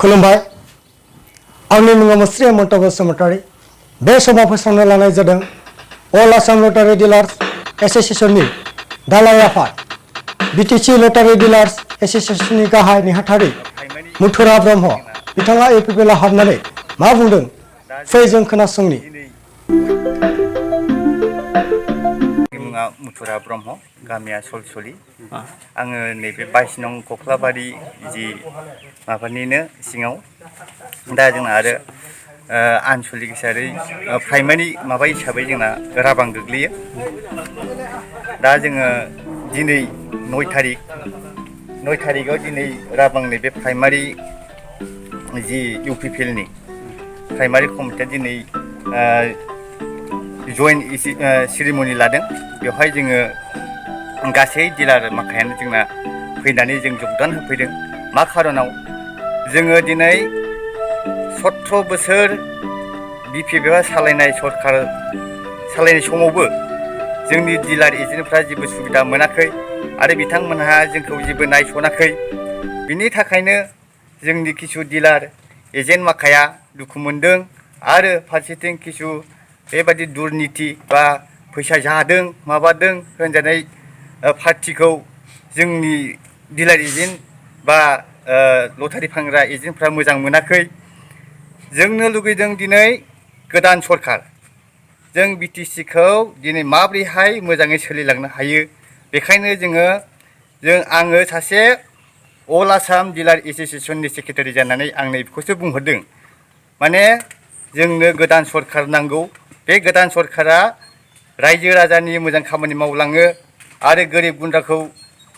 खुलुमबाय आंनि मुङा मुस्रि हेमन्त बसुमतारी बे समाव फोसावनो लानाय जादों अल आसाम लटारि डिलार्स एसोसिएशननि दालाइ आफाद बिटिसि लटारि डिलार्स एसोसिएशननि गाहाय नेहाथारि मुथुरा ब्रह्म बिथाङा इउपिपिएलआव हाबनानै मा बुंदों फै जों खोनासंनि। मुङा मुथुरा ब्रह्म गामिया सलसलि आङो नैबे 22 नं कख्लाबारि जि माबानिनो सिङाव दा जोंना आरो आनसलिक हिसाबै प्राइमारि माबा हिसाबै जोंना राबां गोग्लैयो। दा जोङो दिनै 9 थारिखआव दिनै राबांनि बे प्राइमारि जि इउपिपिएलनि प्राइमारि कमिटिया दिनै जइन सेरेमनि लादों। बेवहाय जोङो गासै डिलार माखायानो जोंना फैनानै जों जगदान होफैदों। मा खारनाव जोङो दिनै 17 बोसोर बिपिएफआ सालायनाय सरकार सालायनाय समावबो जोंनि डिलार एजेन्टफ्रा जेबो सुबिदा मोनाखै आरो बिथांमोनहा जोंखौ जेबो नायसनाखै। बिनि थाखायनो जोंनि किसु डिलार एजेन्ट माखाया दुखु मोनदों आरो फारसेथिं किसु बेबायदि दुर्निति बा फैसा जादों माबादों होनजानाय पार्टिखौ जोंनि डिलार एजेन्ट बा लटारि फानग्रा एजेन्टफ्रा मोजां मोनाखै। जोंनो लुगैदों दिनै गोदान सरकार जों बिटिसिखौ दिनै माब्रैहाय मोजाङै सोलिलांनो हायो। बेखायनो आङो सासे अल आसाम डिलार एसोसिएशननि सेक्रेटारि जानानै आं नैबेखौसो बुंहरदों। माने जोंनो गोदान सरकार नांगौ। बे गोदान सरकारा रायजो राजानि मोजां खामानि मावलाङो आरो गोरिब गुन्द्राखौ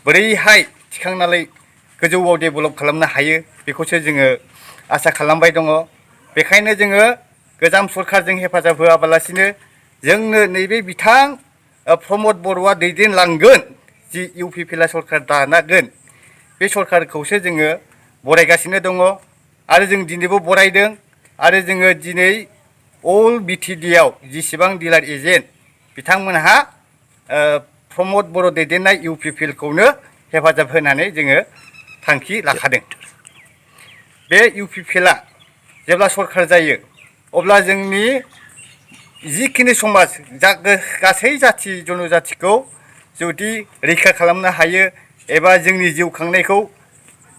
बोरैहाय थिखांनानै गोजौआव डेभेलप खालामनो हायो बेखौसो जोङो आसा खालामबाय दङ। बेखायनो जोङो गोजाम सरकारजों हेफाजाब होआबालासिनो जोंनो नैबे बिथां प्रमद बर'आ दैदेनलांगोन जि इउपिपिएल सरकार दानागोन बे सरकारखौसो जोङो बरायगासिनो दङ आरो जों दिनैबो बरायदों। आरो जोङो दिनै अल बिटिडिआव जेसेबां डिलार एजेन्ट बिथांमोनहा प्रमद बर' दैदेननाय इउपिपिएलखौनो हेफाजाब होनानै जोङो थांखि लाखादों। बे इउपिपिएलआ जेब्ला सरकार जायो अब्ला जोंनि जिखिनि समाज गासै जाथि जनजातिखौ जुदि रैखा खालामनो हायो एबा जोंनि जिउ खांनायखौ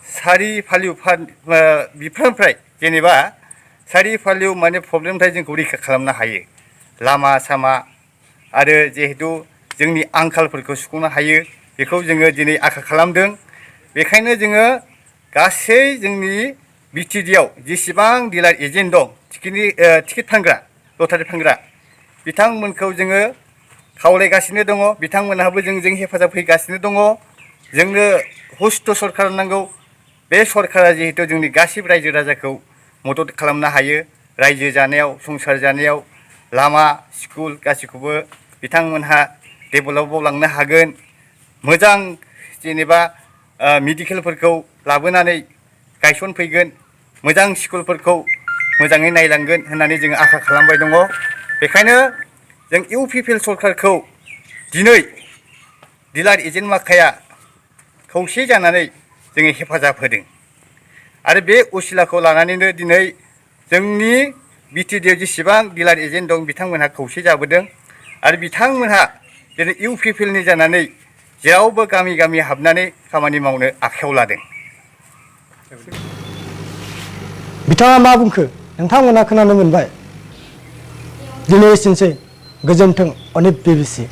सारि फालिउ बिफांनिफ्राय जेनेबा सारि फालिउ माने प्रब्लेमनिफ्राय जोंखौ रैखा खालामनो हायो। लामा सामा आरो जिहेतु जोंनि आंखालफोरखौ सुफुंनो हायो बेखौ जोङो दिनै आसा खालामदों। बेखायनो जोङो गासै जोंनि बिटिडिआव जेसेबां डिलार एजेन्ट दं टिकेट फानग्रा लटारि फानग्रा बिथांमोनखौ जोङो खावलायगासिनो दङ। बिथांमोनहाबो जोंजों हेफाजाब होगासिनो दङ। जोंनो हुस्थ' सरकार नांगौ। बे सरकारा जिहेतु जोंनि गासिबो रायजो राजाखौ मदद खालामनो हायो रायजो जानायाव संसार जानायाव लामा स्कुल गासिखौबो बिथांमोनहा डेभेलपआव लांनो हागोन। मोजां जेनेबा मेडिकेलफोरखौ लाबोनानै गायसनफैगोन मोजां स्कुलफोरखौ मोजाङै नायलांगोन होननानै जोङो आसा खालामबाय दङ। बेखायनो जों इउपिपिएल सरकारखौ दिनै डिलार एजेन्ट माखाया खौसे जानानै जोङो हेफाजाब होदों आरो बे असिलाखौ लानानैनो दिनै जोंनि बिटिडिआव जेसेबां डिलार एजेन्ट दं बिथांमोनहा खौसे जाबोदों आरो बिथांमोनहा दिनै इउपिपिएलनि जानानै जेरावबो गामि गामि हाबनानै खामानि मावनो आखायाव लादों। बिथाङा मा बुंखो नोंथांमोना खोनानो मोनबाय। दिनै एसेनोसै गोजोन्थों अनित बिबिसि।